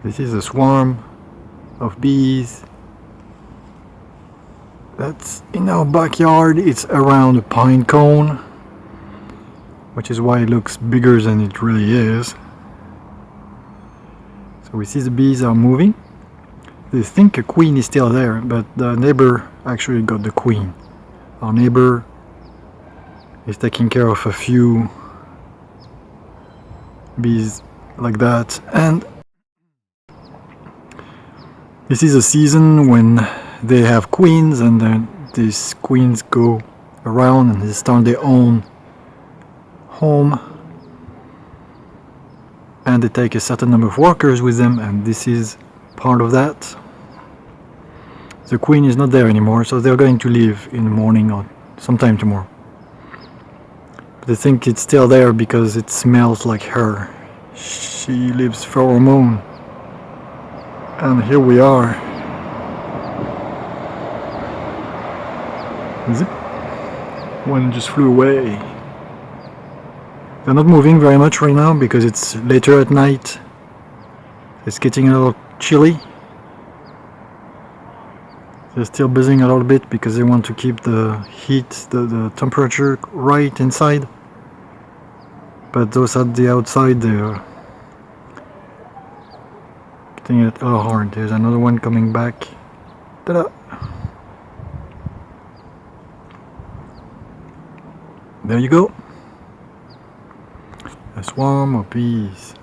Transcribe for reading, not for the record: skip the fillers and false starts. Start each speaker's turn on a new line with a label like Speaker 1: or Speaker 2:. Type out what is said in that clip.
Speaker 1: This is a swarm of bees that's in our backyard. It's around a pine cone, which is why it looks bigger than it really is. So we see the bees are moving. They think a queen is still there, but the neighbor actually got the queen. Our neighbor is taking care of a few bees like that, and this is a season when they have queens, and then these queens go around and they start their own home, and they take a certain number of workers with them, and this is part of that. The queen is not there anymore, so they're going to leave in the morning or sometime tomorrow. But I think it's still there because it smells like her. She leaves pheromone. And here we are. Zip. One just flew away. They're not moving very much right now because it's later at night. It's getting a little chilly. They're still buzzing a little bit because they want to keep the heat, the temperature right inside. But those at the outside, they're getting it a little hard. There's another one coming back. Ta-da! There you go. A swarm of bees.